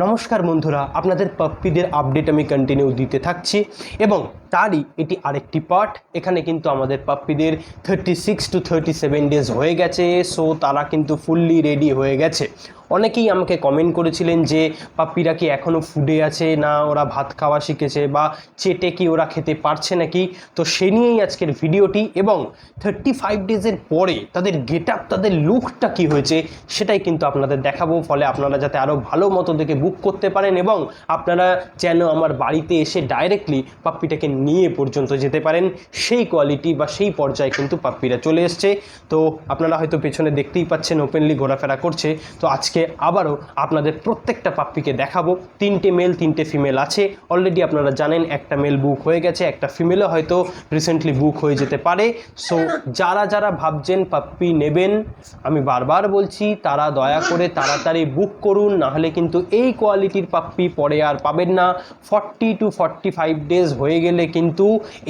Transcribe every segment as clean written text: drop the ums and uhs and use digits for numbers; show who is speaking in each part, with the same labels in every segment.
Speaker 1: নমস্কার বন্ধুরা, আপনাদের পাপ্পিদের আপডেট আমি কন্টিনিউ দিতে থাকছি এবং তারই এটি আরেকটি পার্ট। এখানে কিন্তু আমাদের পাপ্পিদের 36 to 37 ডেজ হয়ে গেছে। সো তারা কিন্তু ফুললি রেডি হয়ে গেছে। অনেকেই আমাকে কমেন্ট করেছিলেন যে পাপ্পিরা কি এখনও ফুডে আছে, না ওরা ভাত খাওয়া শিখেছে, বা চেটে কি ওরা খেতে পারছে নাকি। তো সে নিয়েই আজকের ভিডিওটি, এবং 35 ডেজের পরে তাদের গেট আপ, তাদের লুকটা কি হয়েছে সেটাই কিন্তু আপনাদের দেখাবো। ফলে আপনারা যাতে আরও ভালো মতো দেখে বুক করতে পারেন এবং আপনারা যেন আমার বাড়িতে এসে ডাইরেক্টলি পাপ্পিটাকে নিয়ে পর্যন্ত যেতে পারেন, সেই কোয়ালিটি বা সেই পর্যায়ে কিন্তু পাপ্পিরা চলে এসছে। তো আপনারা হয়তো পেছনে দেখতেই পাচ্ছেন ওপেনলি ঘোরাফেরা করছে। তো আজকে আবারও আপনাদের প্রত্যেকটা পাপ্পিকে দেখাবো। 3টে মেল 3টে ফিমেল আছে। অলরেডি আপনারা জানেন একটা মেল বুক হয়ে গেছে, একটা ফিমেলও হয়তো রিসেন্টলি বুক হয়ে যেতে পারে। সো যারা যারা ভাবছেন পাপ্পি নেবেন, আমি বারবার বলছি তারা দয়া করে তাড়াতাড়ি বুক করুন, নাহলে কিন্তু এই কোয়ালিটির পাপ্পি পরে আর পাবেন না। 40 to 45 ডেজ হয়ে গেলে কিন্তু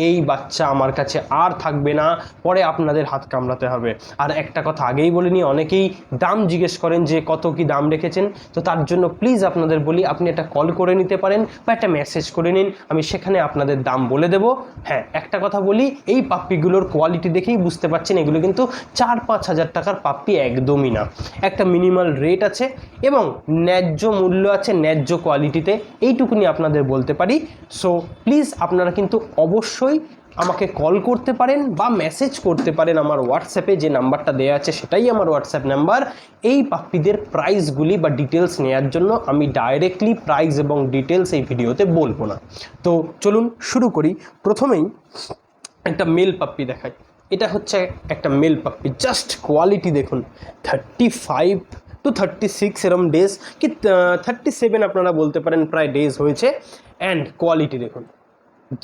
Speaker 1: এই বাচ্চা আমার কাছে আর থাকবে না, পরে আপনাদের হাত কামড়াতে হবে। আর একটা কথা আগেই বলিনি, অনেকেই দাম জিজ্ঞেস করেন যে কত কি দাম রেখেছেন। তো তার জন্য প্লিজ আপনাদের বলি, আপনি একটা কল করে নিতে পারেন বা একটা মেসেজ করে নিন, আমি সেখানে আপনাদের দাম বলে দেবো। হ্যাঁ, একটা কথা বলি, এই পাপ্পিগুলোর কোয়ালিটি দেখেই বুঝতে পারছেন এগুলো কিন্তু 4-5 হাজার টাকার পাপ্পি একদমই না। একটা মিনিমাল রেট আছে এবং ন্যায্য মূল্য আছে, ন্যায্য কোয়ালিটিতে, এইটুকুনি আপনাদের বলতে পারি। সো প্লিজ আপনারা কিন্তু অবশ্যই আমাকে কল করতে পারেন বা মেসেজ করতে পারেন আমার হোয়াটসঅ্যাপে, যে নাম্বারটা দেওয়া আছে সেটাই আমার হোয়াটসঅ্যাপ নাম্বার। এই পাপ্পিদের প্রাইসগুলি বা ডিটেলস নেওয়ার জন্য আমি ডাইরেক্টলি প্রাইস এবং ডিটেলস এই ভিডিওতে বলবো না। তো চলুন শুরু করি। প্রথমেই একটা মেল পাপ্পি দেখাই। এটা হচ্ছে একটা মেল পাপ্পি, জাস্ট কোয়ালিটি দেখুন। 35 to 36 এরম ডেজ কি 37 আপনারা বলতে পারেন, প্রায় ডেজ হয়েছে। অ্যান্ড কোয়ালিটি দেখুন,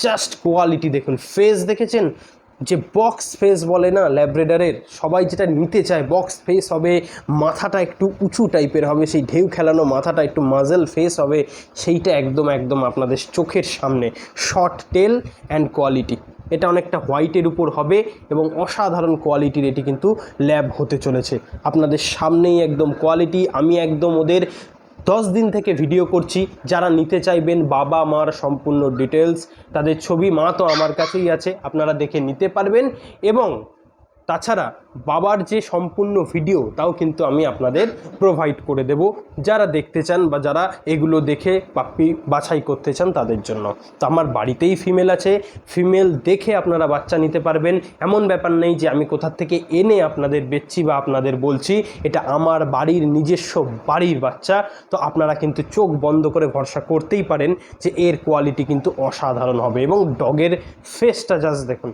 Speaker 1: জাস্ট কোয়ালিটি দেখুন। ফেস দেখেছেন, যে বক্স ফেস বলে না ল্যাব্রেডারের, সবাই যেটা নিতে চায় বক্স ফেস হবে, মাথাটা একটু উঁচু টাইপের হবে, সেই ঢেউ খেলানো মাথাটা একটু মাজেল ফেস হবে, সেইটা একদম একদম আপনাদের চোখের সামনে। শর্ট টেল অ্যান্ড কোয়ালিটি, এটা অনেকটা হোয়াইটের উপর হবে এবং অসাধারণ কোয়ালিটির এটি কিন্তু ল্যাব হতে চলেছে আপনাদের সামনেই। একদম কোয়ালিটি, আমি একদম ওদের 10 দিন থেকে ভিডিও করছি। যারা নিতে চাইবেন বাবা মার সম্পূর্ণ ডিটেলস, তাদের ছবি, মা তো আমার কাছেই আছে, আপনারা দেখে নিতে পারবেন। এবং তাছাড়া বাবার যে সম্পূর্ণ ভিডিও, তাও কিন্তু আমি আপনাদের প্রোভাইড করে দেব, যারা দেখতে চান বা যারা এগুলো দেখে পাপ্পি বাছাই করতে চান তাদের জন্য। তো আমার বাড়িতেই ফিমেল আছে, ফিমেল দেখে আপনারা বাচ্চা নিতে পারবেন। এমন ব্যাপার নেই যে আমি কোথা থেকে এনে আপনাদের বেচছি বা আপনাদের বলছি, এটা আমার বাড়ির নিজস্ব বাড়ির বাচ্চা। তো আপনারা কিন্তু চোখ বন্ধ করে ভরসা করতেই পারেন যে এর কোয়ালিটি কিন্তু অসাধারণ হবে। এবং ডগের ফেসটা জাস্ট দেখুন,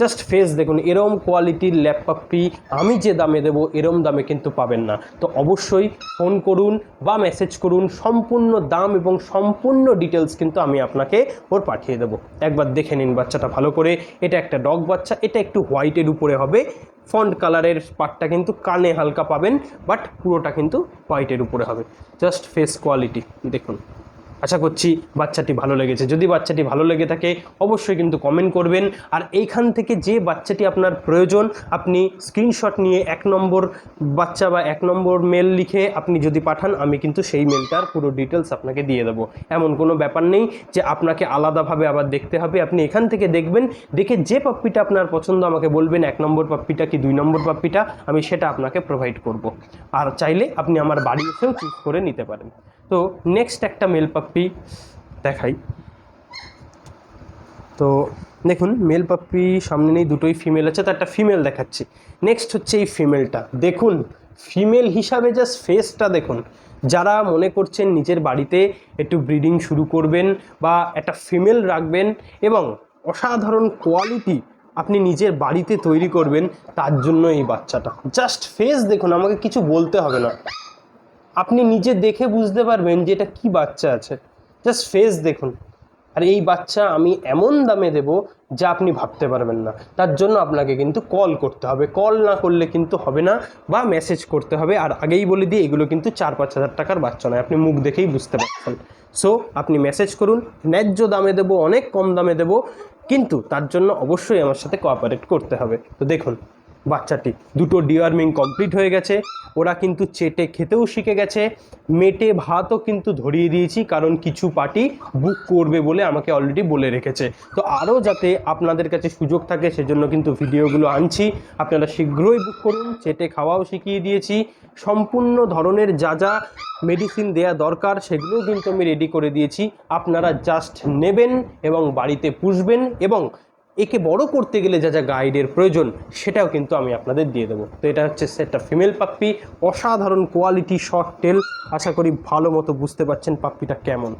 Speaker 1: জাস্ট ফেস দেখুন। এরম কোয়ালিটির ল্যাব পাপ্পি আমি যে দামে দেবো এরম দামে কিন্তু পাবেন না। তো অবশ্যই ফোন করুন বা মেসেজ করুন, সম্পূর্ণ দাম এবং সম্পূর্ণ ডিটেলস কিন্তু আমি আপনাকে ওর পাঠিয়ে দেবো। একবার দেখে নিন বাচ্চাটা ভালো করে। এটা একটা ডগ বাচ্চা, এটা একটু হোয়াইটের উপরে হবে। ফন্ট কালারের পার্টটা কিন্তু কানে হালকা পাবেন, বাট পুরোটা কিন্তু হোয়াইটের উপরে হবে। জাস্ট ফেস কোয়ালিটি দেখুন। আশা করছি বাচ্চাটি ভালো লেগেছে। যদি বাচ্চাটি ভালো লেগে থাকে অবশ্যই কিন্তু কমেন্ট করবেন। আর এইখান থেকে যে বাচ্চাটি আপনার প্রয়োজন, আপনি স্ক্রিনশট নিয়ে 1 নম্বর বাচ্চা বা 1 নম্বর মেল লিখে আপনি যদি পাঠান, আমি কিন্তু সেই মেলটার পুরো ডিটেলস আপনাকে দিয়ে দেবো। এমন কোনো ব্যাপার নেই যে আপনাকে আলাদাভাবে আবার দেখতে হবে। আপনি এখান থেকে দেখবেন, দেখে যে পাপ্পিটা আপনার পছন্দ আমাকে বলবেন, 1 নম্বর পাপ্পিটা কি 2 নম্বর পাপ্পিটা, আমি সেটা আপনাকে প্রোভাইড করব। আর চাইলে আপনি আমার বাড়ি এসেও চুজ করে নিতে পারেন। তো নেক্সট একটা মেল পাপ্পি দেখাই। তো দেখুন, মেল পাপ্পি সামনে নেই, দুটোই ফিমেল আছে, তো একটা ফিমেল দেখাচ্ছি। নেক্সট হচ্ছে এই ফিমেলটা দেখুন। ফিমেল হিসাবে জাস্ট ফেসটা দেখুন। যারা মনে করছেন নিজের বাড়িতে একটু ব্রিডিং শুরু করবেন বা একটা ফিমেল রাখবেন এবং অসাধারণ কোয়ালিটি আপনি নিজের বাড়িতে তৈরি করবেন, তার জন্য এই বাচ্চাটা। জাস্ট ফেস দেখুন, আমাকে কিছু বলতে হবে না, আপনি নিজে দেখে বুঝতে পারবেন যে এটা কী বাচ্চা আছে। জাস্ট ফেস দেখুন। আর এই বাচ্চা আমি এমন দামে দেব যা আপনি ভাবতে পারবেন না। তার জন্য আপনাকে কিন্তু কল করতে হবে, কল না করলে কিন্তু হবে না, বা মেসেজ করতে হবে। আর আগেই বলে দিই, এগুলো কিন্তু 4-5 হাজার টাকার বাচ্চা নয়, আপনি মুখ দেখেই বুঝতে পারছেন। সো আপনি মেসেজ করুন, ন্যায্য দামে দেবো, অনেক কম দামে দেবো, কিন্তু তার জন্য অবশ্যই আমার সাথে কোঅপারেট করতে হবে। তো দেখুন, বাচ্চাটি। দুটো ডিওয়ার্মিং কমপ্লিট হয়ে গেছে, ওরা কিন্তু চেটে খেতেও শিখে গেছে, মেটে ভাতও কিন্তু ধরিয়ে দিয়েছি, কারণ কিছু পার্টি বুক করবে বলে আমাকে অলরেডি বলে রেখেছে। তো আরও যাতে আপনাদের কাছে সুযোগ থাকে সেজন্য কিন্তু ভিডিওগুলো আনছি, আপনারা শীঘ্রই বুক করুন। চেটে খাওয়াও শিখিয়ে দিয়েছি, সম্পূর্ণ ধরনের যা যা মেডিসিন দেয়া দরকার সেগুলোও কিন্তু আমি রেডি করে দিয়েছি। আপনারা জাস্ট নেবেন এবং বাড়িতে পুষবেন, এবং একে বড় করতে গেলে যা যা গাইডের প্রয়োজন সেটাও কিন্তু আমি আপনাদের দিয়ে দেবো। তো এটা হচ্ছে একটা ফিমেল পাপ্পি, অসাধারণ কোয়ালিটি, শর্ট টেল। আশা করি ভালো মতো বুঝতে পারছেন পাপ্পিটা কেমন,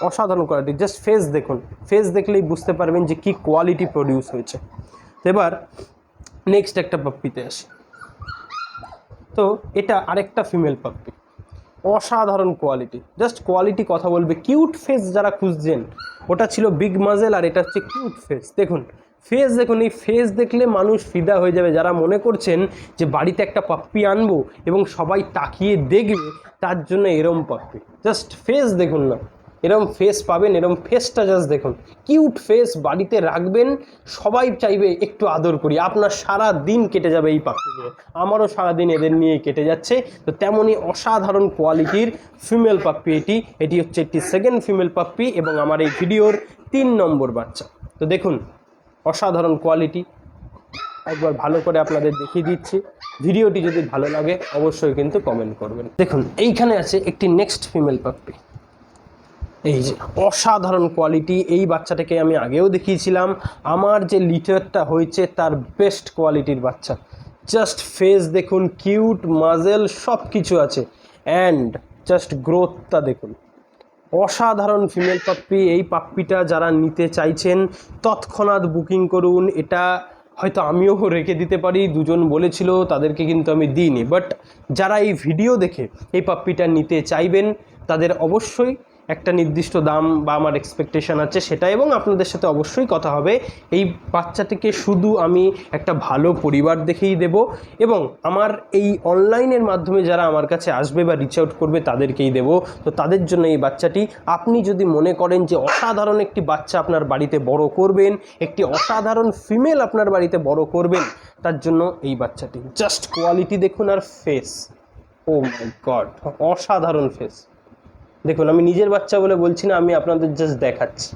Speaker 1: অসাধারণ কোয়ালিটি। জাস্ট ফেস দেখুন, ফেস দেখলেই বুঝতে পারবেন যে কি কোয়ালিটি প্রডিউস হয়েছে। তো এবার নেক্সট একটা পাপ্পিতে আসি। তো এটা আরেকটা ফিমেল পাপ্পি, অসাধারণ কোয়ালিটি, জাস্ট কোয়ালিটি কথা বলবে। কিউট ফেস যারা খুঁজছেন, ওটা ছিল বিগ মাজেল আর এটা হচ্ছে কিউট ফেস। দেখুন ফেস দেখুন, এই ফেস দেখলে মানুষ ফিদা হয়ে যাবে। যারা মনে করছেন যে বাড়িতে একটা পাপ্পি আনবো এবং সবাই তাকিয়ে দেখবে, তার জন্য এরম পাপ্পি। জাস্ট ফেস দেখুন না, এরম ফেস পাবেন, এরম ফেসটা জাস্ট দেখুন, কিউট ফেস, বাড়িতে রাখবেন, সবাই চাইবে একটু আদর করি। আপনার সারা দিন কেটে যাবে এই পাপ্পি নিয়ে, আমারও সারাদিন এদের নিয়ে কেটে যাচ্ছে। তো তেমনই অসাধারণ কোয়ালিটির ফিমেল পাপ্পি এটি হচ্ছে একটি সেকেন্ড ফিমেল পাপ্পি এবং আমার এই ভিডিওর 3 নম্বর বাচ্চা। তো দেখুন অসাধারণ কোয়ালিটি, একবার ভালো করে আপনাদের দেখিয়ে দিচ্ছি। ভিডিওটি যদি ভালো লাগে অবশ্যই কিন্তু কমেন্ট করবেন। দেখুন এইখানে আছে একটি নেক্সট ফিমেল পাপ্পি, এই যে অসাধারণ কোয়ালিটি। এই বাচ্চাটাকে আমি আগেও দেখিয়েছিলাম, আমার যে লিটারটা হয়েছে তার বেস্ট কোয়ালিটির বাচ্চা। জাস্ট ফেস দেখুন, কিউট মাজেল সব কিছু আছে, অ্যান্ড জাস্ট গ্রোথটা দেখুন, অসাধারণ ফিমেল পাপ্পি। এই পাপ্পিটা যারা নিতে চাইছেন তৎক্ষণাৎ বুকিং করুন। এটা হয়তো আমিও রেখে দিতে পারি, দুজন বলেছিল, তাদেরকে কিন্তু আমি দিইনি। বাট যারা এই ভিডিও দেখে এই পাপ্পিটা নিতে চাইবেন তাদের অবশ্যই একটা নির্দিষ্ট দাম বা আমার এক্সপেকটেশন আছে সেটা, এবং আপনাদের সাথে অবশ্যই কথা হবে। এই বাচ্চাটিকে শুধু আমি একটা ভালো পরিবার দেখেই দেব, এবং আমার এই অনলাইনের মাধ্যমে যারা আমার কাছে আসবে বা রিচ আউট করবে তাদেরকেই দেব। তো তাদের জন্য এই বাচ্চাটি, আপনি যদি মনে করেন যে অসাধারণ একটি বাচ্চা আপনার বাড়িতে বড় করবেন, একটি অসাধারণ ফিমেল আপনার বাড়িতে বড় করবেন, তার জন্য এই বাচ্চাটি। জাস্ট কোয়ালিটি দেখুন আর ফেস, ও মাই গড, অসাধারণ ফেস দেখুন। আমি নিজের বাচ্চা বলে বলছি না, আমি আপনাদের জাস্ট দেখাচ্ছি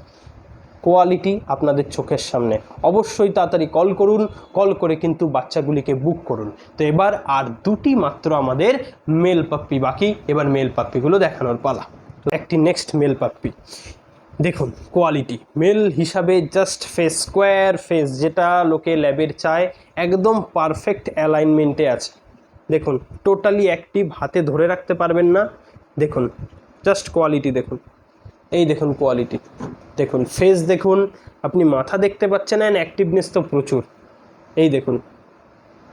Speaker 1: কোয়ালিটি আপনাদের চোখের সামনে। অবশ্যই তাড়াতাড়ি কল করুন, কল করে কিন্তু বাচ্চাগুলিকে বুক করুন। তো এবার আর 2টি মাত্র আমাদের মেল পাপ্পি বাকি, এবার মেল পাপ্পিগুলো দেখানোর পালা। তো একটি নেক্সট মেল পাপ্পি দেখুন, কোয়ালিটি মেল হিসাবে জাস্ট ফেস, স্কোয়ার ফেস, যেটা লোকে ল্যাবের চায়, একদম পারফেক্ট অ্যালাইনমেন্টে আছে। দেখুন টোটালি অ্যাক্টিভ, হাতে ধরে রাখতে পারবেন না। দেখুন জাস্ট কোয়ালিটি দেখুন, এই দেখুন কোয়ালিটি দেখুন, ফেস দেখুন, আপনি মাথা দেখতে পাচ্ছেন, অ্যান্ড অ্যাক্টিভনেস তো প্রচুর। এই দেখুন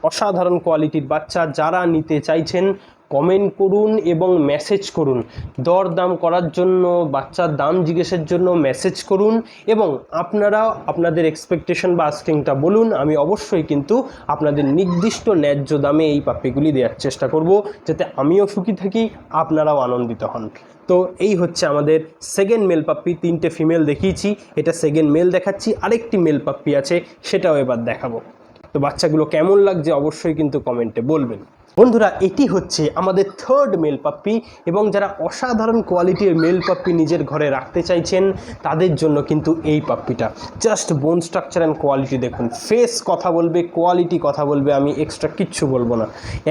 Speaker 1: অসাধারণ কোয়ালিটির বাচ্চা। যারা নিতে চাইছেন কমেন্ট করুন এবং মেসেজ করুন, দরদাম করার জন্য, বাচ্চার দাম জিজ্ঞেসের জন্য মেসেজ করুন, এবং আপনারাও আপনাদের এক্সপেকটেশন বা আস্কিংটা বলুন। আমি অবশ্যই কিন্তু আপনাদের নির্দিষ্ট ন্যায্য দামে এই পাপ্পিগুলি দেওয়ার চেষ্টা করব, যাতে আমিও সুখী থাকি, আপনারাও আনন্দিত হন। তো এই হচ্ছে আমাদের সেকেন্ড মেল পাপ্পি। 3টে ফিমেল দেখিয়েছি, এটা সেকেন্ড মেল দেখাচ্ছি, আরেকটি মেল পাপ্পি আছে সেটাও এবার দেখাবো। তো বাচ্চাগুলো কেমন লাগছে অবশ্যই কিন্তু কমেন্টে বলবেন। বন্ধুরা এটি হচ্ছে আমাদের থার্ড মেল পাপ্পি, এবং যারা অসাধারণ কোয়ালিটির মেল পাপ্পি নিজের ঘরে রাখতে চাইছেন তাদের জন্য কিন্তু এই পাপ্পিটা। জাস্ট বোন স্ট্রাকচার অ্যান্ড কোয়ালিটি দেখুন, ফেস কথা বলবে, কোয়ালিটি কথা বলবে, আমি এক্সট্রা কিচ্ছু বলবো না।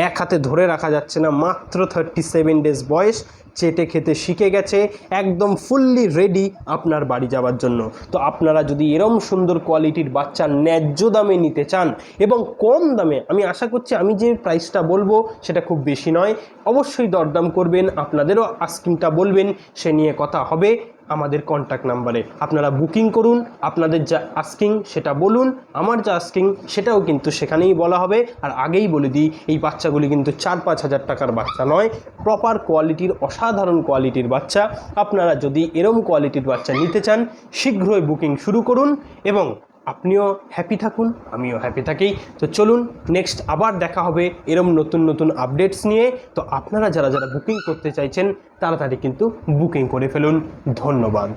Speaker 1: এক হাতে ধরে রাখা যাচ্ছে না, মাত্র 37 ডেজ বয়স, চেটে খেতে শিখে গেছে, একদম ফুললি রেডি আপনার বাড়ি যাওয়ার জন্য। তো আপনারা যদি এরম সুন্দর কোয়ালিটির বাচ্চা ন্যায্য দামে নিতে চান এবং কম দামে, আমি আশা করছি আমি যে প্রাইসটা বলবো সেটা খুব বেশি নয়, অবশ্যই দরদাম করবেন, আপনাদেরও আস্কিংটা বলবেন, সে নিয়ে কথা হবে আমাদের কন্ট্যাক্ট নাম্বারে। আপনারা বুকিং করুন, আপনাদের যা আস্কিং সেটা বলুন, আমার যা আস্কিং সেটাও কিন্তু সেখানেই বলা হবে। আর আগেই বলে দিই, এই বাচ্চাগুলি কিন্তু 4-5 হাজার টাকার বাচ্চা নয়, প্রপার কোয়ালিটির, অসাধারণ কোয়ালিটির বাচ্চা। আপনারা যদি এরম কোয়ালিটির বাচ্চা নিতে চান শীঘ্রই বুকিং শুরু করুন, এবং আপনিও হ্যাপি থাকুন, আমিও হ্যাপি থাকি। তো চলুন নেক্সট আবার দেখা হবে এরম নতুন নতুন আপডেটস নিয়ে। তো আপনারা যারা যারা বুকিং করতে চাইছেন তাড়াতাড়ি কিন্তু বুকিং করে ফেলুন। ধন্যবাদ।